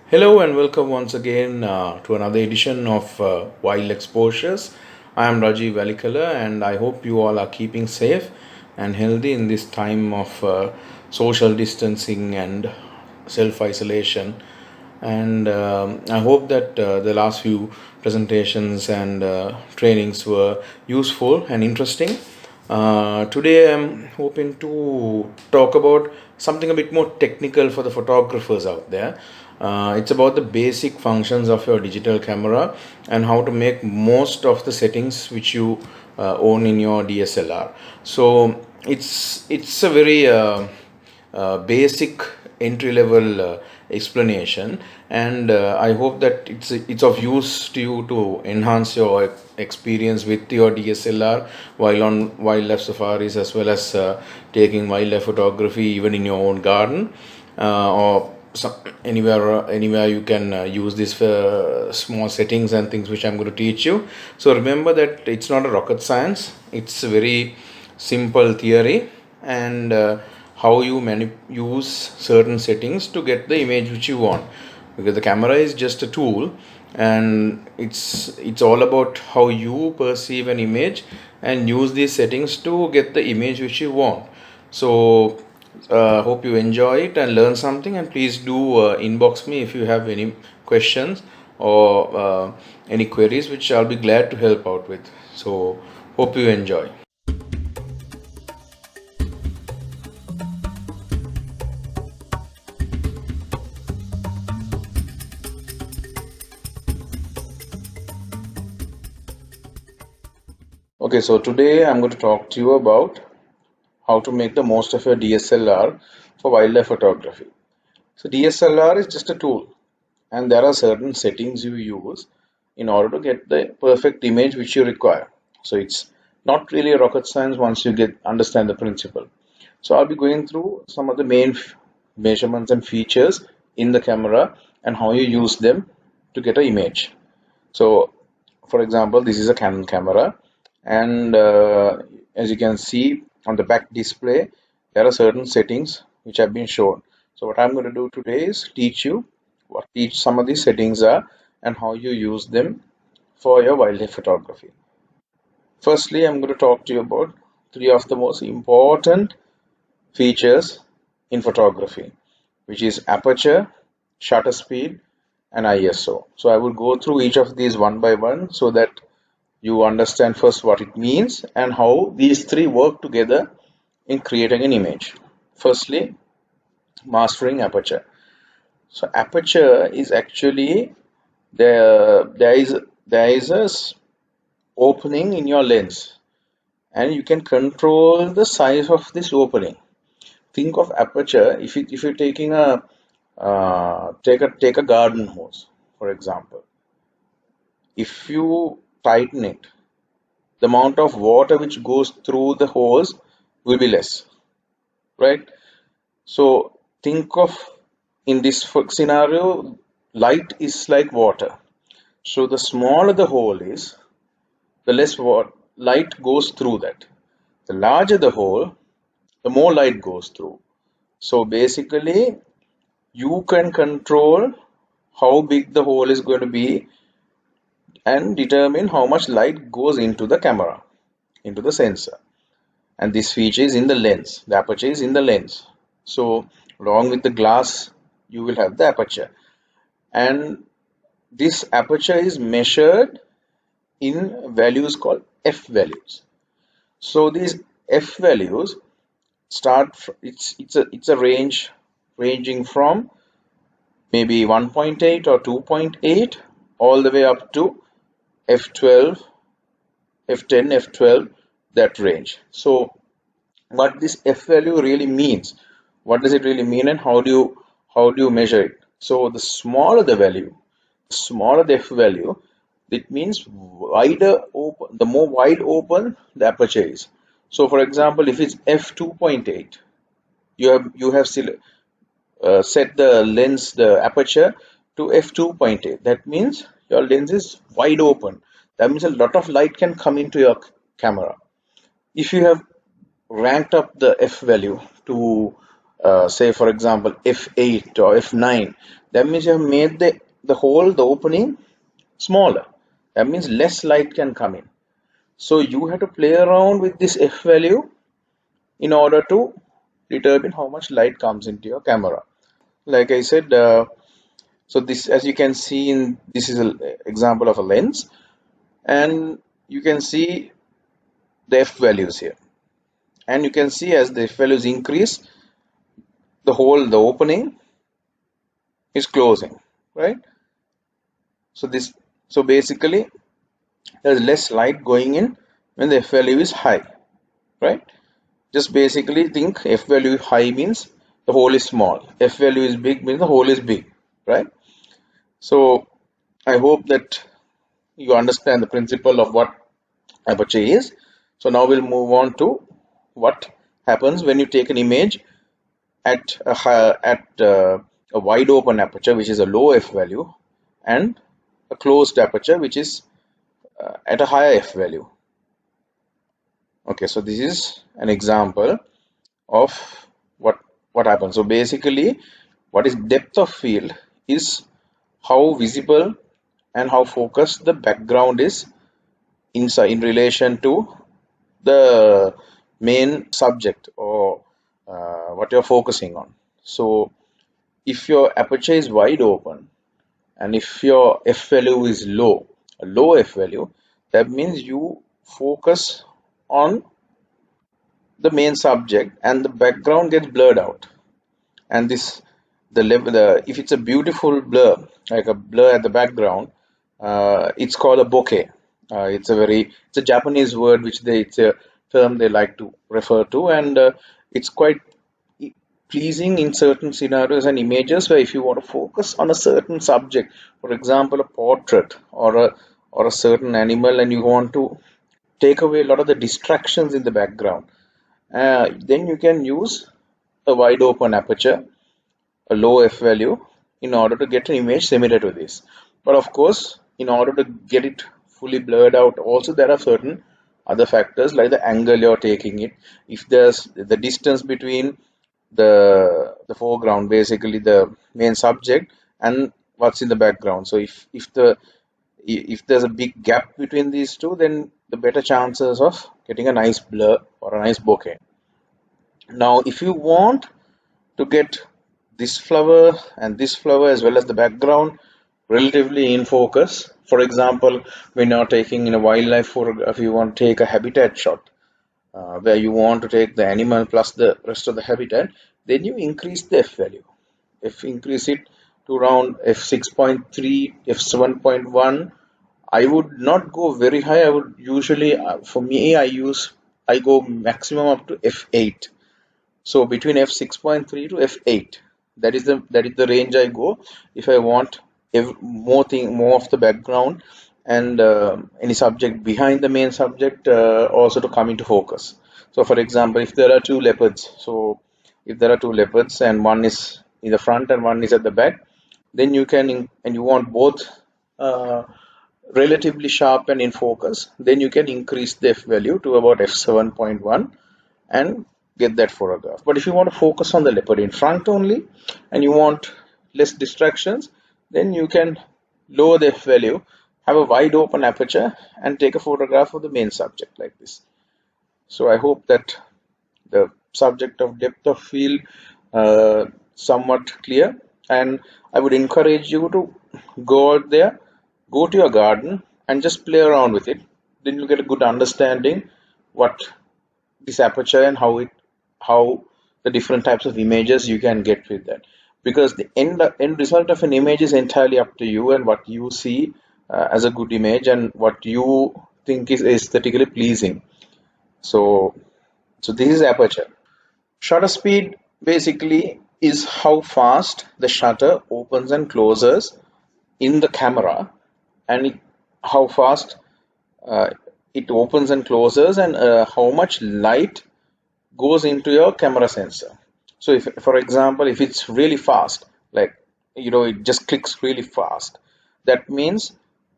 Hello and welcome once again to another edition of Wild Exposures. I am Rajiv Valikala and I hope you all are keeping safe and healthy in this time of social distancing and self isolation. And I hope that the last few presentations and trainings were useful and interesting. Today I'm hoping to talk about something a bit more technical for the photographers out there. It's about the basic functions of your digital camera and how to make most of the settings which you own in your DSLR. So it's a very basic entry level explanation, and I hope that it's of use to you to enhance your experience with your DSLR while on wildlife safaris, as well as taking wildlife photography even in your own garden, or anywhere you can use these small settings and things which I'm going to teach you. So remember that it's not a rocket science, it's a very simple theory, and how you use certain settings to get the image which you want, because the camera is just a tool, and it's all about how you perceive an image and use these settings to get the image which you want. So hope you enjoy it and learn something, and please do inbox me if you have any questions or any queries, which I'll be glad to help out with. So hope you enjoy. Okay, so today I'm going to talk to you about how to make the most of your DSLR for wildlife photography. So DSLR is just a tool, and there are certain settings you use in order to get the perfect image which you require. So it's not really a rocket science once you get understand the principle. So I'll be going through some of the main measurements and features in the camera and how you use them to get an image. So for example, this is a Canon camera, and as you can see on the back display, there are certain settings which have been shown. So what I'm going to do today is teach you what each some of these settings are and how you use them for your wildlife photography. Firstly, I'm going to talk to you about three of the most important features in photography, which is aperture, shutter speed, and ISO. So I will go through each of these one by one so that you understand first what it means and how these three work together in creating an image. Firstly, mastering aperture. So aperture is actually there is a opening in your lens, and you can control the size of this opening. Think of aperture, if you're taking a take a garden hose, for example. If you tighten it, the amount of water which goes through the hose will be less, right? So think of, in this scenario, light is like water. So the smaller the hole is, the less light goes through that. The larger the hole, the more light goes through. So basically, you can control how big the hole is going to be and determine how much light goes into the camera, into the sensor. And this feature is in the lens. The aperture is in the lens. So along with the glass, you will have the aperture. And this aperture is measured in values called f values. So these f values it's a range ranging from maybe 1.8 or 2.8 all the way up to f12, f10, f12, that range. So what this f value really means, what does it really mean, and how do you measure it? So the smaller the value, the smaller the f value, it means wider open, the more wide open the aperture is. So for example, if it's f2.8, you have set the lens, the aperture, to f2.8. That means your lens is wide open. That means a lot of light can come into your camera. If you have ranked up the f value to say for example f8 or f9, that means you have made the hole, the opening, smaller. That means less light can come in. So you have to play around with this f value in order to determine how much light comes into your camera. Like I said, so this, as you can see, in this is an example of a lens, and you can see the f values here, and you can see as the f values increase, the hole, the opening is closing, right? So this, so basically there's less light going in when the f value is high, right? Just basically think f value high means the hole is small, f value is big means the hole is big, right? So I hope that you understand the principle of what aperture is. So now we'll move on to what happens when you take an image at a wide open aperture, which is a low f value, and a closed aperture, which is at a higher f value. Okay, so this is an example of what happens. So basically, what is depth of field is how visible and how focused the background is inside in relation to the main subject, or what you're focusing on. So if your aperture is wide open and if your f value is low, a low f value, that means you focus on the main subject and the background gets blurred out. And this, the if it's a beautiful blur, like a blur at the background, it's called a bokeh. It's a Japanese word which it's a term they like to refer to, and it's quite pleasing in certain scenarios and images where if you want to focus on a certain subject, for example, a portrait or a certain animal, and you want to take away a lot of the distractions in the background, then you can use a wide open aperture, a low f value, in order to get an image similar to this. But of course, in order to get it fully blurred out, also there are certain other factors like the angle you're taking it. If there's the distance between the foreground, basically the main subject, and what's in the background. So if there's a big gap between these two, then the better chances of getting a nice blur or a nice bokeh. Now, if you want to get this flower and this flower as well as the background relatively in focus, for example, when you're taking in a wildlife photograph, you want to take a habitat shot, where you want to take the animal plus the rest of the habitat, then you increase the f value. If increase it to around f6.3, f7.1, I would not go very high. I would usually, for me, I go maximum up to f8. So between f6.3 to f8, that is the range I go if I want more of the background and any subject behind the main subject also to come into focus. So for example, if there are two leopards, if there are two leopards and one is in the front and one is at the back, then you can, and you want both uh, relatively sharp and in focus, then you can increase the f value to about f7.1 and get that photograph. But if you want to focus on the leopard in front only and you want less distractions, then you can lower the f value, have a wide open aperture, and take a photograph of the main subject like this. So I hope that the subject of depth of field somewhat clear, and I would encourage you to go out there, go to your garden and just play around with it. Then you'll get a good understanding what this aperture and how the different types of images you can get with that, because the end result of an image is entirely up to you and what you see as a good image and what you think is aesthetically pleasing. So so this is aperture. Shutter speed basically is how fast the shutter opens and closes in the camera, and how fast uh, it opens and closes, and how much light goes into your camera sensor. So if, for example, if it's really fast, like, it just clicks really fast, that means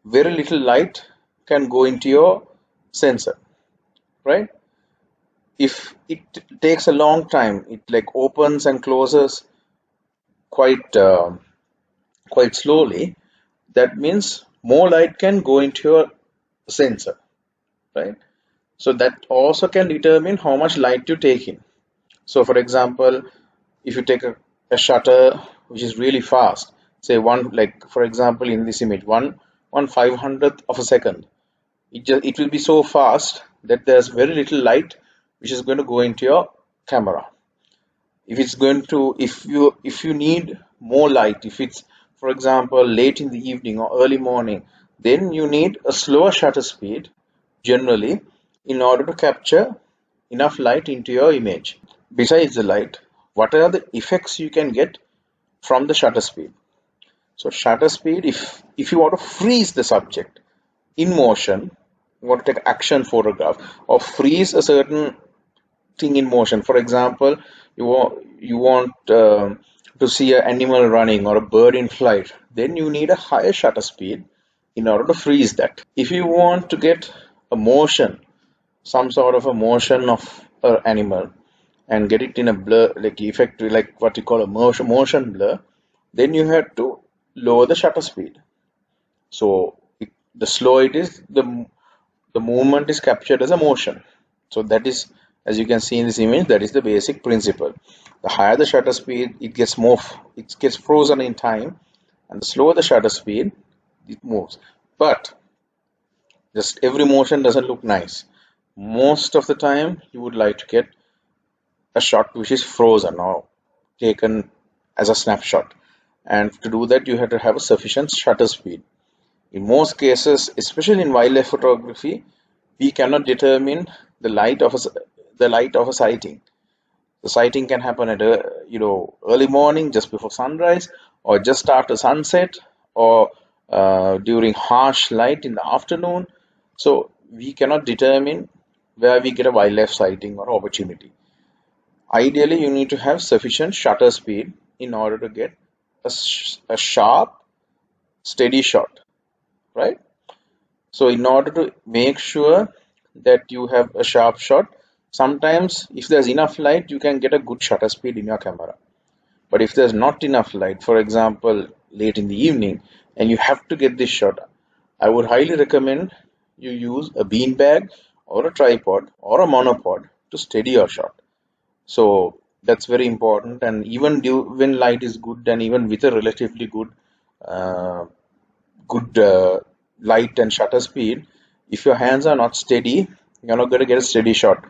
very little light can go into your sensor, right? If it takes a long time, it like opens and closes quite quite slowly, that means more light can go into your sensor, right? So that also can determine how much light you take in. So for example, if you take a shutter which is really fast, say one, like for example in this image, one 500th of a second, it will be so fast that there's very little light which is going to go into your camera. If it's going to, if you need more light, if it's for example late in the evening or early morning, then you need a slower shutter speed generally in order to capture enough light into your image. Besides the light, what are the effects you can get from the shutter speed? So shutter speed, if you want to freeze the subject in motion, you want to take action photograph or freeze a certain thing in motion. For example, you want to see an animal running or a bird in flight. Then you need a higher shutter speed in order to freeze that. If you want to get a motion, some sort of a motion of an animal, and get it in a blur, like effect, like what you call a motion blur, then you have to lower the shutter speed. So the slower it is, the movement is captured as a motion. So that is, as you can see in this image, that is the basic principle. The higher the shutter speed, it gets frozen in time, and the slower the shutter speed, it moves. But just every motion doesn't look nice. Most of the time, you would like to get a shot which is frozen or taken as a snapshot. And to do that, you have to have a sufficient shutter speed. In most cases, especially in wildlife photography, we cannot determine the light of a sighting. The sighting can happen at early morning, just before sunrise, or just after sunset, or during harsh light in the afternoon. So we cannot determine where we get a wildlife sighting or opportunity. Ideally, you need to have sufficient shutter speed in order to get a sharp, steady shot, right? So in order to make sure that you have a sharp shot, sometimes if there's enough light, you can get a good shutter speed in your camera. But if there's not enough light, for example, late in the evening, and you have to get this shot, I would highly recommend you use a beanbag or a tripod or a monopod to steady your shot. So that's very important. And even when light is good, and even with a relatively uh, good light and shutter speed, if your hands are not steady, you're not going to get a steady shot.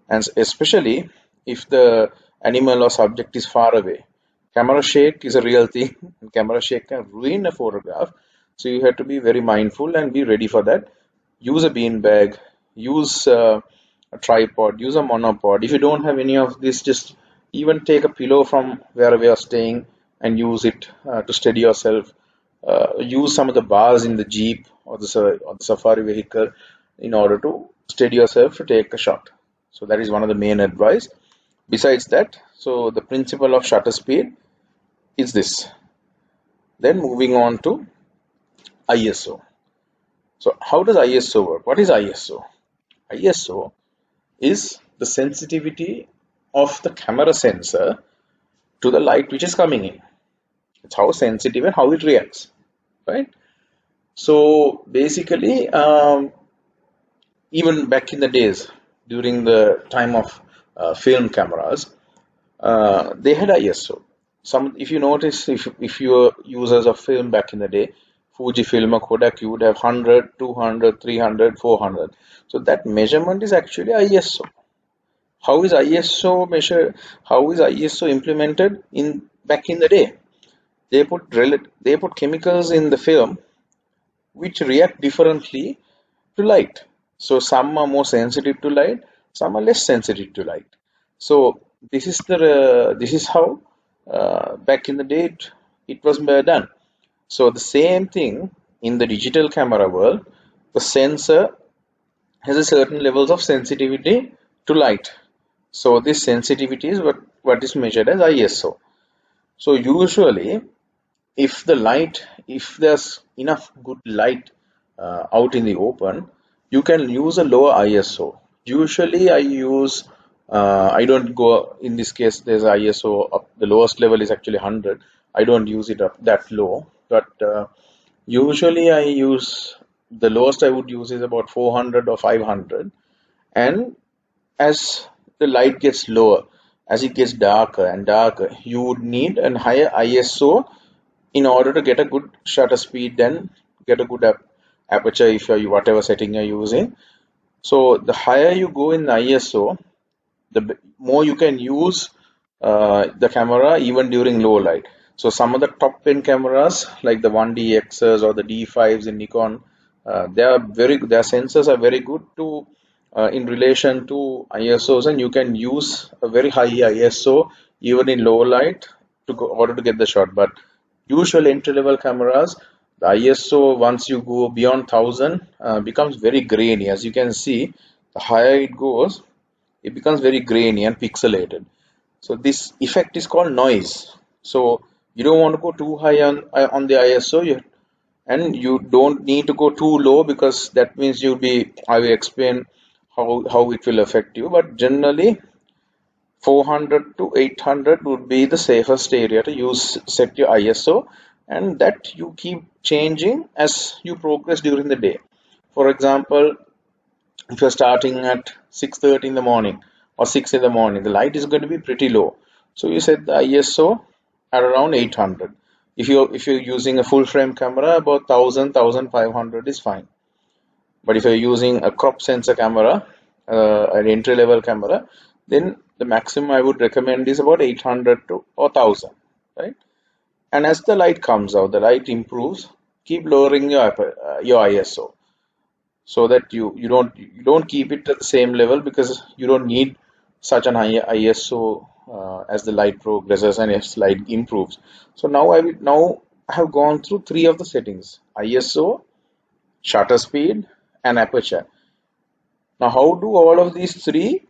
And especially if the animal or subject is far away, camera shake is a real thing. Camera shake can ruin a photograph, so you have to be very mindful and be ready for that. Use a beanbag, use a tripod, use a monopod. If you don't have any of this, just even take a pillow from wherever you're staying and use it to steady yourself. Use some of the bars in the Jeep or or the safari vehicle in order to steady yourself to take a shot. So that is one of the main advice. Besides that, so the principle of shutter speed is this. Then moving on to ISO. So how does ISO work? What is ISO? ISO is the sensitivity of the camera sensor to the light which is coming in. It's how sensitive and how it reacts, right? So basically, even back in the days, during the time of film cameras, they had ISO. If you notice, if you were users of film back in the day, Fujifilm or Kodak, you would have 100, 200, 300, 400. So that measurement is actually ISO. How is ISO measured? How is ISO implemented in back in the day? They put chemicals in the film which react differently to light. So some are more sensitive to light, some are less sensitive to light. So this is how back in the day it was done. So the same thing in the digital camera world, the sensor has a certain levels of sensitivity to light. So this sensitivity is what is measured as ISO. So usually, if there's enough good light out in the open, you can use a lower ISO. Usually, I don't go, in this case, there's ISO up, the lowest level is actually 100. I don't use it up that low. but usually I use the lowest I would use is about 400 or 500. And as the light gets lower, as it gets darker and darker, you would need a higher ISO in order to get a good shutter speed and get a good aperture if you're whatever setting you're using. So the higher you go in the ISO, the more you can use the camera even during low light. So some of the top end cameras like the 1DXs or the D5s in Nikon, their sensors are very good to in relation to ISOs, and you can use a very high ISO even in low light order to get the shot. But usual entry level cameras, the ISO once you go beyond 1000 becomes very grainy. As you can see, the higher it goes, it becomes very grainy and pixelated. So this effect is called noise. So you don't want to go too high on the ISO, and you don't need to go too low, because that means I will explain how it will affect you. But generally 400 to 800 would be the safest area to use, set your ISO, and that you keep changing as you progress during the day. For example, if you're starting at 6:30 in the morning or 6 in the morning, the light is going to be pretty low. So you set the ISO at around 800. If you're using a full frame camera, about 1000 is fine. But if you're using a crop sensor camera, an entry level camera, then the maximum I would recommend is about 800 to or 1000, right? And as the light comes out, the light improves. Keep lowering your ISO, so that you don't keep it at the same level, because you don't need such an high ISO as the light progresses and as light improves. So now I have gone through three of the settings: ISO, shutter speed, and aperture. Now, how do all of these three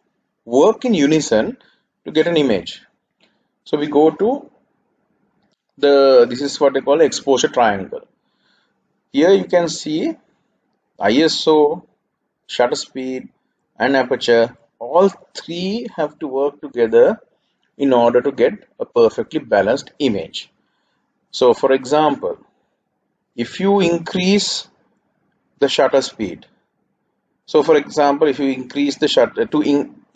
work in unison to get an image? So we go to this is what they call exposure triangle. Here you can see ISO, shutter speed, and aperture. All three have to work together in order to get a perfectly balanced image. So for example, if you increase the shutter speed, so for example, if you increase the shutter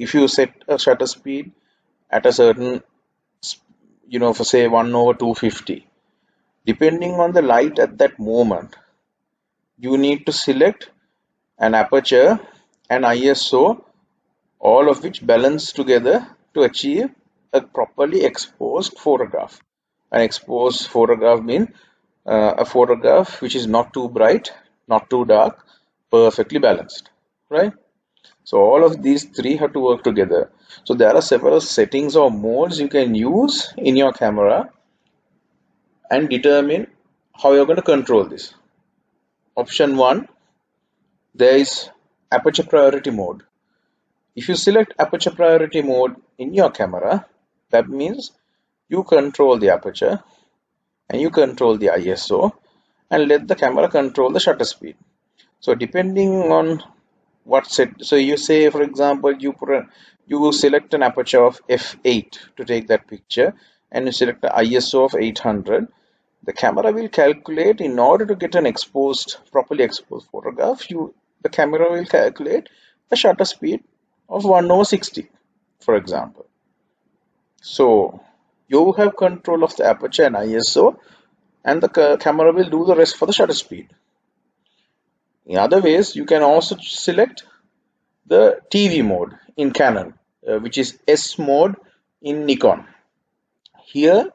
if you set a shutter speed at a certain, for say 1 over 250, depending on the light at that moment, you need to select an aperture and ISO, all of which balance together to achieve a properly exposed photograph. An exposed photograph means a photograph which is not too bright, not too dark, perfectly balanced, right? So all of these three have to work together. So there are several settings or modes you can use in your camera and determine how you're going to control this. Option 1, there is aperture priority mode. If you select aperture priority mode in your camera, that means you control the aperture and you control the ISO and let the camera control the shutter speed. So depending on so you say, for example, you select an aperture of f8 to take that picture, and you select the ISO of 800. The camera will calculate, in order to get an properly exposed photograph, the camera will calculate a shutter speed of 1 over 60, for example. So you have control of the aperture and ISO, and the camera will do the rest for the shutter speed. In other ways, you can also select the TV mode in Canon, which is S mode in Nikon. Here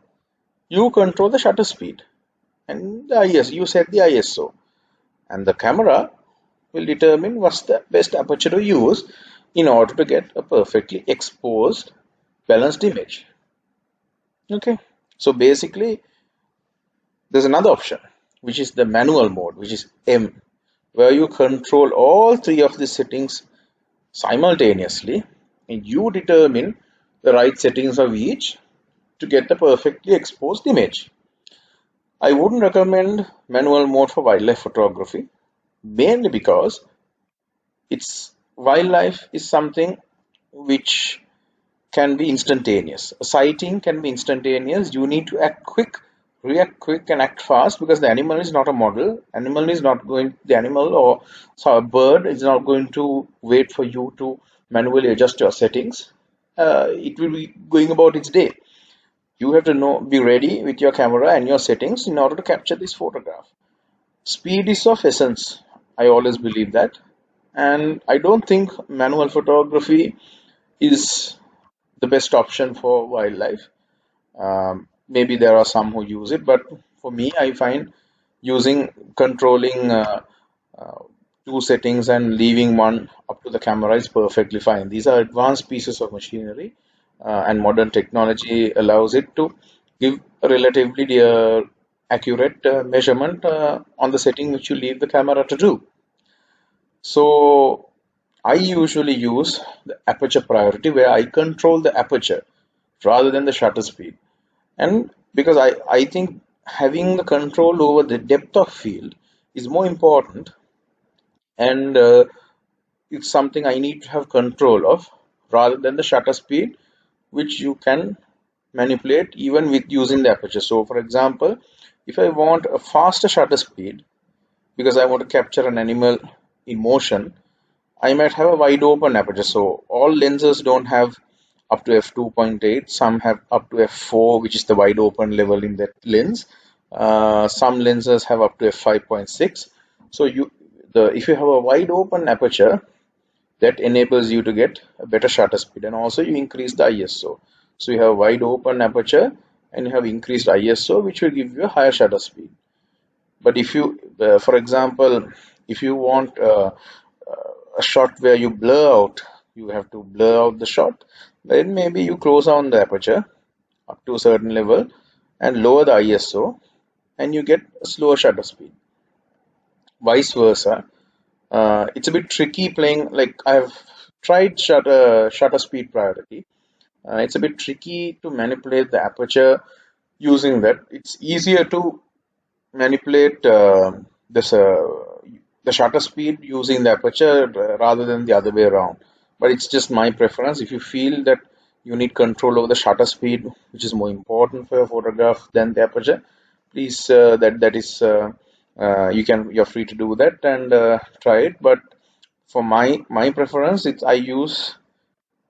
you control the shutter speed and you set the ISO, and the camera will determine what's the best aperture to use in order to get a perfectly exposed, balanced image. Okay, so basically there's another option, which is the manual mode, which is M, where you control all three of the settings simultaneously, and you determine the right settings of each to get the perfectly exposed image. I wouldn't recommend manual mode for wildlife photography, mainly because wildlife is something which can be instantaneous. A sighting can be instantaneous. You need to act quick react quick and act fast, because the animal is not a model. Animal is not going, the animal or so a bird is not going to wait for you to manually adjust your settings. It will be going about its day. You have to know, be ready with your camera and your settings in order to capture this photograph. Speed is of essence. I always believe that. And I don't think manual photography is the best option for wildlife. Maybe there are some who use it, but for me, I find using controlling uh, two settings and leaving one up to the camera is perfectly fine. These are advanced pieces of machinery, and modern technology allows it to give a relatively accurate measurement on the setting which you leave the camera to do. So I usually use the aperture priority, where I control the aperture rather than the shutter speed. And because I think having the control over the depth of field is more important, and it's something I need to have control of rather than the shutter speed, which you can manipulate even with using the aperture. So for example, if I want a faster shutter speed because I want to capture an animal in motion, I might have a wide open aperture. So all lenses don't have up to f2.8. Some have up to f4, which is the wide open level in that lens. Some lenses have up to f5.6. So if you have a wide open aperture, that enables you to get a better shutter speed, and also you increase the ISO. So you have wide open aperture and you have increased ISO, which will give you a higher shutter speed. But if you, for example, if you want a shot where you blur out, you have to blur out the shot, then maybe you close down the aperture up to a certain level and lower the ISO, and you get a slower shutter speed. Vice versa, it's a bit tricky playing. Like I've tried shutter speed priority. It's a bit tricky to manipulate the aperture using that. It's easier to manipulate this the shutter speed using the aperture rather than the other way around. But it's just my preference. If you feel that you need control over the shutter speed, which is more important for your photograph than the aperture, please that is you're free to do that and try it. But for my preference, it's I use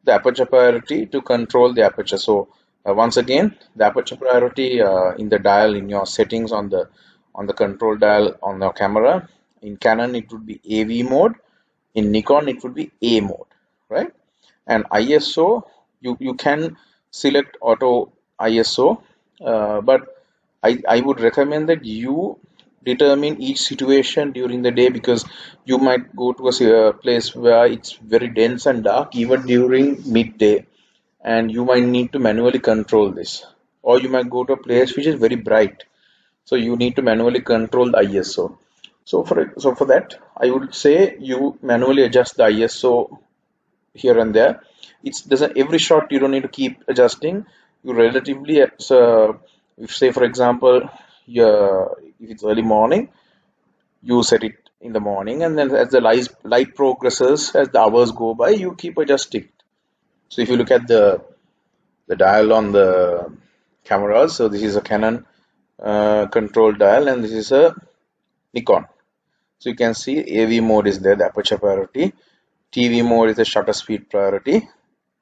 the aperture priority to control the aperture. So once again, the aperture priority in the dial in your settings on the control dial on your camera. In Canon, it would be AV mode. In Nikon, it would be A mode, right? And ISO, you can select auto ISO, but I would recommend that you determine each situation during the day, because you might go to a place where it's very dense and dark even during midday, and you might need to manually control this, or you might go to a place which is very bright, so you need to manually control the ISO. So for that, I would say you manually adjust the ISO here and there. It's doesn't every shot you don't need to keep adjusting. You relatively so if say for example, yeah, if it's early morning, you set it in the morning, and then as the light progresses, as the hours go by, you keep adjusting. So if you look at the dial on the cameras, so this is a Canon control dial, and this is a Nikon. So you can see AV mode is there, the aperture priority. TV mode is the shutter speed priority,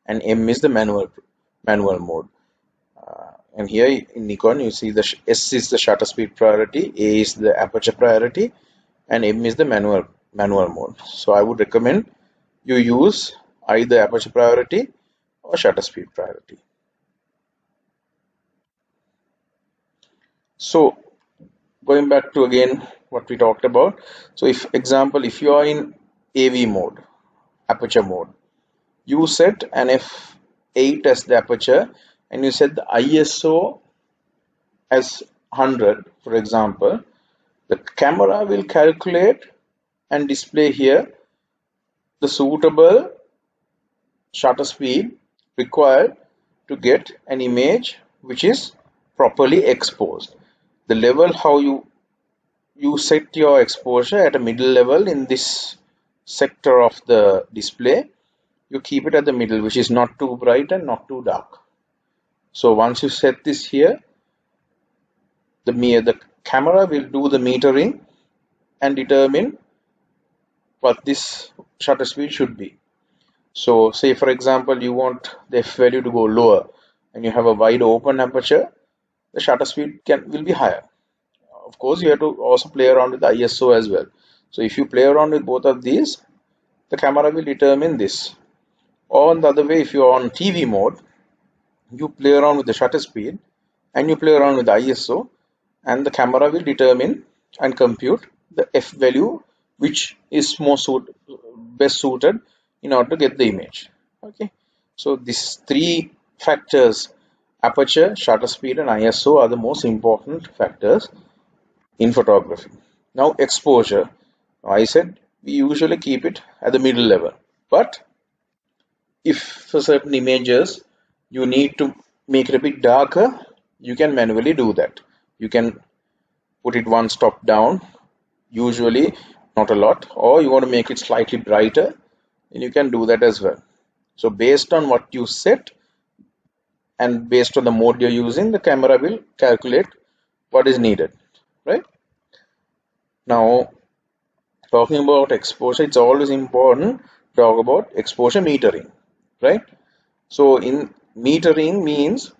and M is the manual mode. And here in Nikon, you see the S is the shutter speed priority, A is the aperture priority, and M is the manual mode. So I would recommend you use either aperture priority or shutter speed priority. So going back to again what we talked about. So if you are in AV mode, aperture mode, you set an f8 as the aperture, and you set the ISO as 100, for example. The camera will calculate and display here the suitable shutter speed required to get an image which is properly exposed. The level how you set your exposure at a middle level in this sector of the display, you keep it at the middle, which is not too bright and not too dark. So once you set this here, the camera will do the metering and determine what this shutter speed should be. So say for example you want the f value to go lower and you have a wide open aperture, the shutter speed will be higher. Of course, you have to also play around with the ISO as well. So if you play around with both of these, the camera will determine this. Or on the other way, if you're on TV mode, you play around with the shutter speed and you play around with the ISO, and the camera will determine and compute the f value which is best suited in order to get the image. Okay, so these three factors, aperture, shutter speed and ISO, are the most important factors in photography. Now exposure, I said we usually keep it at the middle level, but if for certain images you need to make it a bit darker, you can manually do that. You can put it one stop down, usually not a lot, or you want to make it slightly brighter, and you can do that as well. So based on what you set and based on the mode you're using, the camera will calculate what is needed, right? Now, talking about exposure, it's always important to talk about exposure metering, right? So in metering means,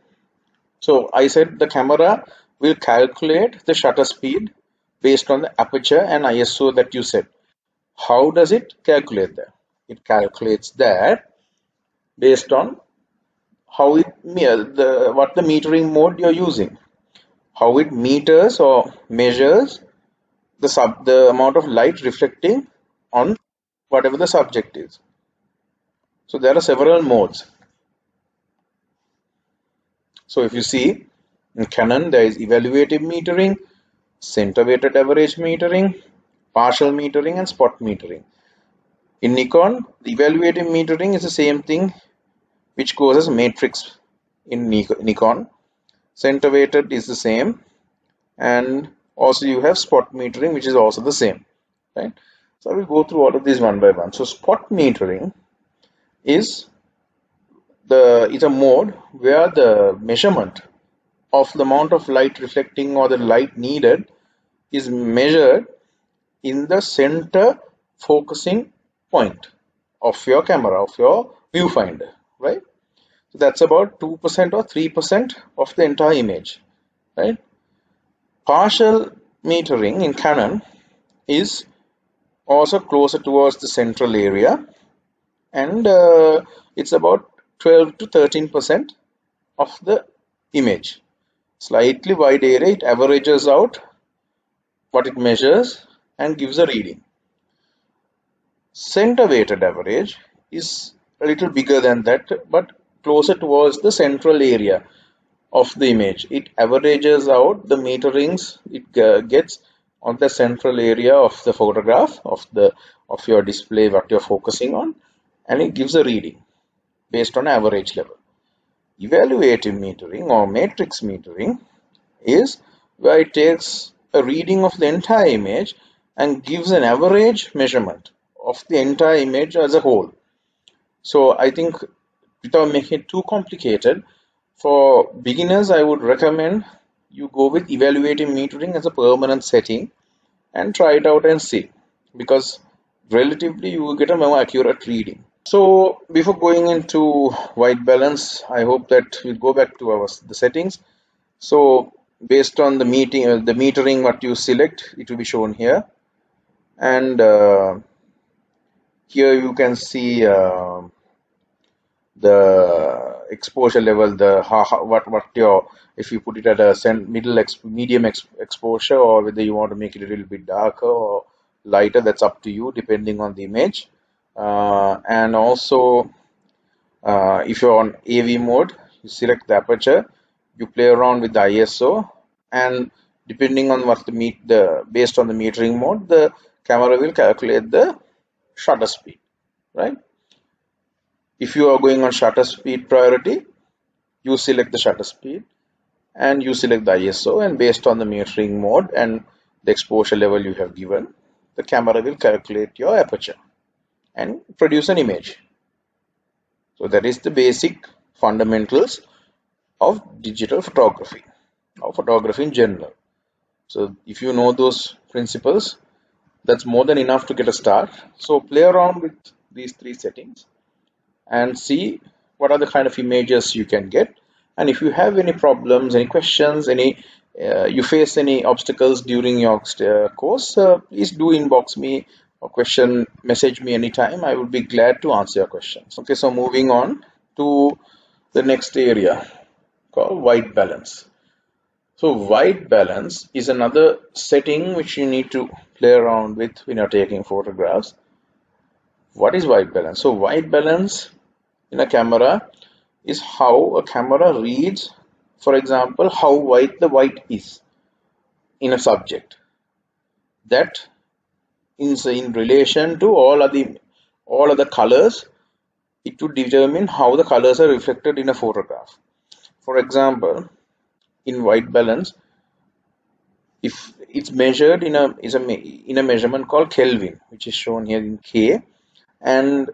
so I said the camera will calculate the shutter speed based on the aperture and ISO that you set. How does it calculate that? It calculates that based on how what the metering mode you're using, how it meters or measures the amount of light reflecting on whatever the subject is. So there are several modes. So if you see in Canon, there is evaluative metering, center weighted average metering, partial metering, and spot metering. In Nikon, the evaluative metering is the same thing which goes as matrix in Nikon. Center weighted is the same, and also you have spot metering, which is also the same, right? So I will go through all of these one by one. So spot metering is a mode where the measurement of the amount of light reflecting or the light needed is measured in the center focusing point of your camera, of your viewfinder, right? So that's about 2% or 3% of the entire image, right? Partial metering in Canon is also closer towards the central area, and it's about 12 to 13% of the image. Slightly wide area, it averages out what it measures and gives a reading. Center weighted average is a little bigger than that, but closer towards the central area of the image. It averages out the meterings it gets on the central area of the photograph of your display, what you're focusing on, and it gives a reading based on average level. Evaluative metering or matrix metering is where it takes a reading of the entire image and gives an average measurement of the entire image as a whole. So I think, without making it too complicated, for beginners I would recommend you go with evaluative metering as a permanent setting and try it out and see, because relatively you will get a more accurate reading. So before going into white balance, I hope that we'll go back to the settings. So based on the metering what you select, it will be shown here, and here you can see the exposure level, what your, if you put it at a medium exposure, or whether you want to make it a little bit darker or lighter, that's up to you depending on the image. And also if you're on AV mode, you select the aperture, you play around with the ISO, and depending on what based on the metering mode, the camera will calculate the shutter speed, right? If you are going on shutter speed priority, you select the shutter speed and you select the ISO, and based on the metering mode and the exposure level you have given, the camera will calculate your aperture and produce an image. So that is the basic fundamentals of digital photography, or photography in general. So if you know those principles, that's more than enough to get a start. So play around with these three settings and see what are the kind of images you can get. And if you have any problems, any questions, any you face any obstacles during your course, please do inbox me or message me anytime. I would be glad to answer your questions. Okay, so moving on to the next area called white balance. So white balance is another setting which you need to play around with when you're taking photographs. What is white balance? So white balance in a camera is how a camera reads, for example, how white the white is in a subject. That is in relation to all other colors. It would determine how the colors are reflected in a photograph. For example, in white balance, if it's measured in a measurement called Kelvin, which is shown here in K, and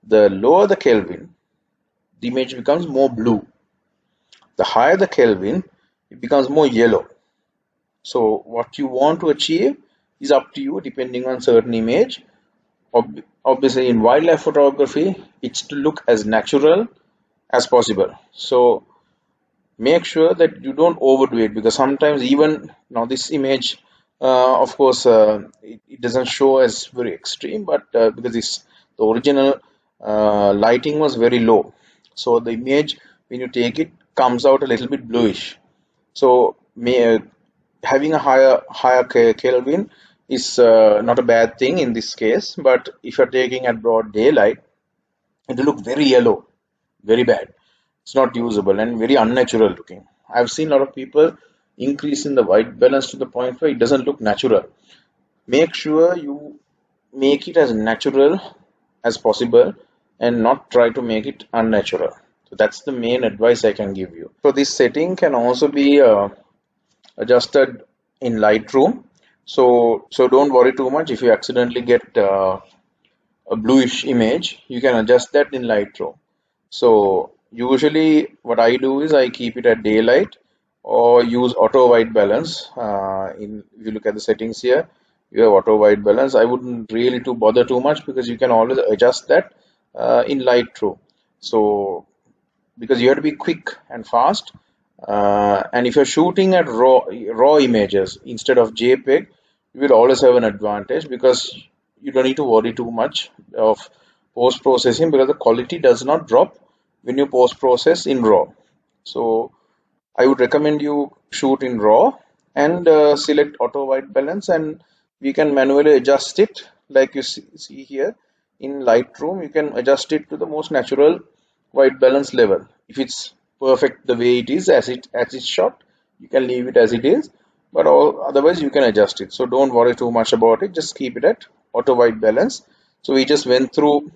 the lower the Kelvin, the image becomes more blue. The higher the Kelvin, it becomes more yellow. So what you want to achieve is up to you depending on certain image. Obviously in wildlife photography, it's to look as natural as possible. So make sure that you don't overdo it, because sometimes even now this image of course it doesn't show as very extreme, but because the original lighting was very low, so the image when you take it comes out a little bit bluish. So having a higher Kelvin is not a bad thing in this case, but if you're taking at broad daylight, it will look very yellow, very bad. It's not usable and very unnatural looking. I've seen a lot of people increase in the white balance to the point where it doesn't look natural. Make sure you make it as natural as possible and not try to make it unnatural. So that's the main advice I can give you. So this setting can also be adjusted in Lightroom. So don't worry too much if you accidentally get a bluish image. You can adjust that in Lightroom. So usually what I do is I keep it at daylight or use auto white balance. If you look at the settings here, you have auto white balance. I wouldn't really bother too much because you can always adjust that in Lightroom. So because you have to be quick and fast, and if you're shooting at raw images instead of JPEG, you will always have an advantage because you don't need to worry too much of post processing, because the quality does not drop when you post process in raw. So I would recommend you shoot in raw and select auto white balance, and we can manually adjust it like you see here in Lightroom. You can adjust it to the most natural white balance level. If it's perfect the way it is as it's shot, you can leave it as it is, but otherwise you can adjust it. So don't worry too much about it, just keep it at auto white balance. So we just went through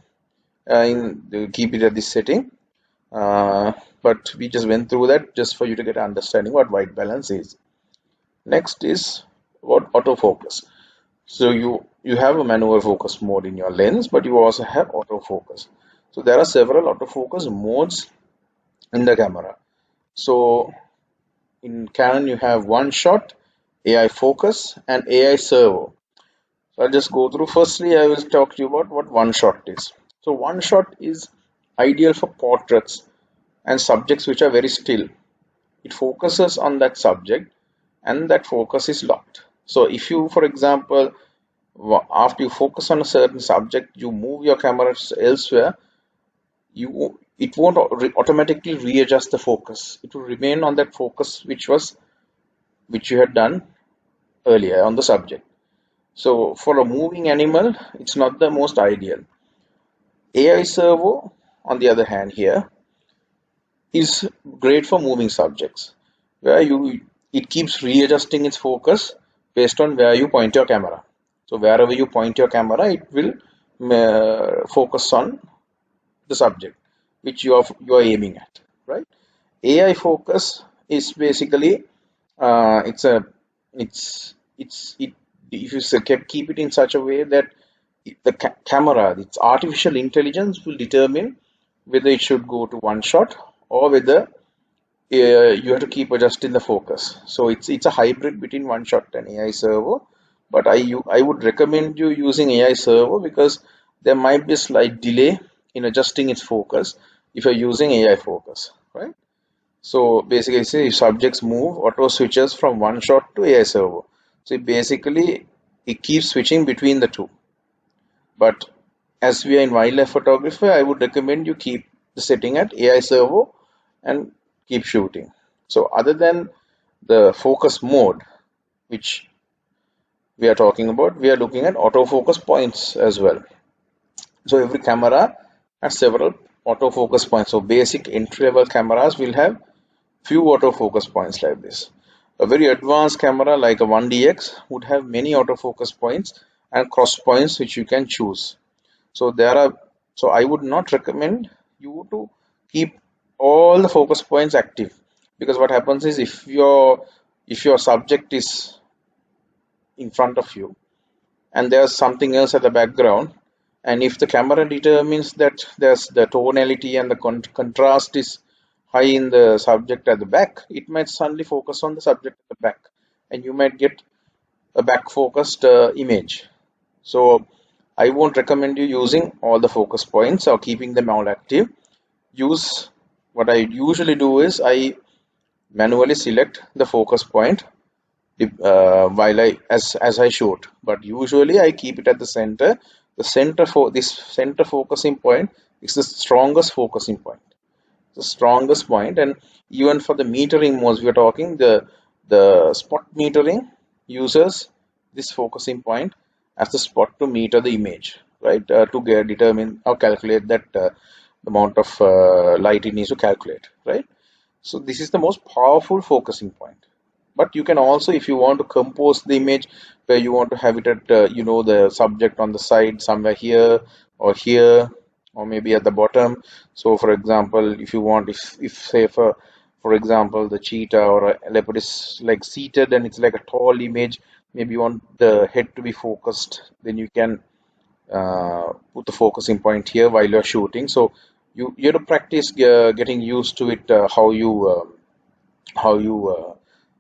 keep it at this setting, but we just went through that just for you to get an understanding what white balance is. Next is what autofocus. So you have a manual focus mode in your lens, but you also have autofocus. So there are several autofocus modes in the camera. So in Canon you have one shot, AI focus, and AI servo. So I'll just go through. Firstly, I will talk to you about what one shot is. So one shot is ideal for portraits and subjects which are very still. It focuses on that subject and that focus is locked. So if you, for example, after you focus on a certain subject, you move your camera elsewhere, it won't automatically readjust the focus. It will remain on that focus which you had done earlier on the subject. So for a moving animal, it's not the most ideal. AI servo, on the other hand, here is great for moving subjects, where it keeps readjusting its focus based on where you point your camera. So wherever you point your camera, it will focus on the subject which you are aiming at, right? AI focus is basically it if you keep it in such a way that the camera, its artificial intelligence will determine whether it should go to one shot or whether you have to keep adjusting the focus. So it's a hybrid between one shot and AI servo. But I would recommend you using AI servo because there might be a slight delay in adjusting its focus if you're using AI focus, right? So basically, say if subjects move, auto switches from one shot to AI servo. So basically, it keeps switching between the two. But as we are in wildlife photography, I would recommend you keep the setting at AI servo and keep shooting. So other than the focus mode, which we are talking about, we are looking at autofocus points as well. So every camera has several autofocus points. So basic entry-level cameras will have few autofocus points like this. A very advanced camera like a 1DX would have many autofocus points and cross points which you can choose. So there are, so I would not recommend you to keep all the focus points active, because what happens is if your subject is in front of you and there's something else at the background, and if the camera determines that there's the tonality and the contrast is high in the subject at the back, it might suddenly focus on the subject at the back and you might get a back focused image. So I won't recommend you using all the focus points or keeping them all active. Use, what I usually do is I manually select the focus point while as I shoot. But usually I keep it at the center. The center for this center focusing point is the strongest focusing point. The strongest point, and even for the metering modes we are talking, the spot metering uses this focusing point as the spot to meter the image, right? To get determine or calculate that amount of light it needs to calculate, right? So this is the most powerful focusing point. But you can also, if you want to compose the image where you want to have it at the subject on the side somewhere here or here or maybe at the bottom. So for example, if you want, if say for example the cheetah or a leopard is like seated and it's like a tall image, maybe you want the head to be focused, then you can put the focusing point here while you're shooting. So you have to practice getting used to it, how you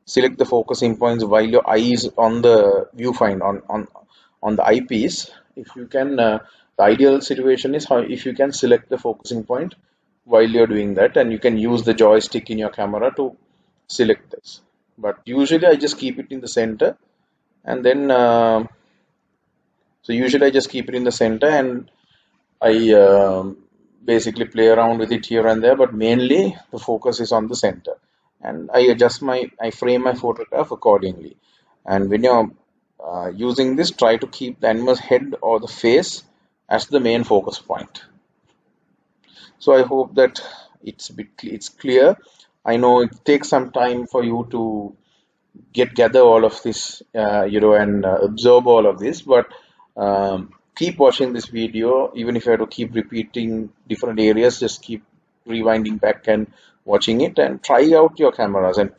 select the focusing points while your eye is on the viewfinder on the eyepiece. If you can, the ideal situation is how if you can select the focusing point while you're doing that, and you can use the joystick in your camera to select this. But usually I just keep it in the center, and then so usually I just keep it in the center and I basically play around with it here and there, but mainly the focus is on the center. And I frame my photograph accordingly. And when you're using this, try to keep the animal's head or the face as the main focus point. So I hope that it's clear. I know it takes some time for you to gather all of this, and absorb all of this, but keep watching this video. Even if you have to keep repeating different areas, just keep rewinding back and watching it, and try out your cameras and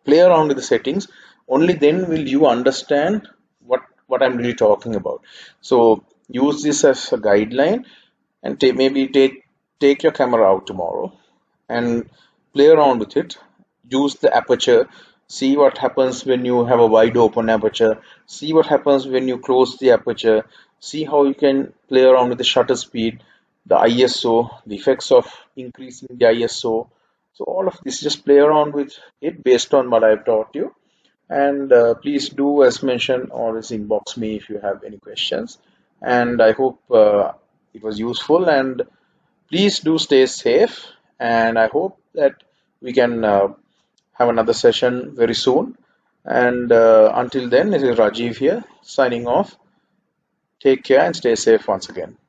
play around with the settings. Only then will you understand what I'm really talking about. So use this as a guideline, and maybe take your camera out tomorrow and play around with it. Use the aperture, see what happens when you have a wide open aperture, see what happens when you close the aperture, see how you can play around with the shutter speed, the ISO, the effects of increasing the ISO. So all of this, just play around with it based on what I've taught you. And please do, as mentioned, always inbox me if you have any questions. And I hope it was useful, and please do stay safe. And I hope that we can have another session very soon. And until then, this is Rajiv here signing off. Take care and stay safe once again.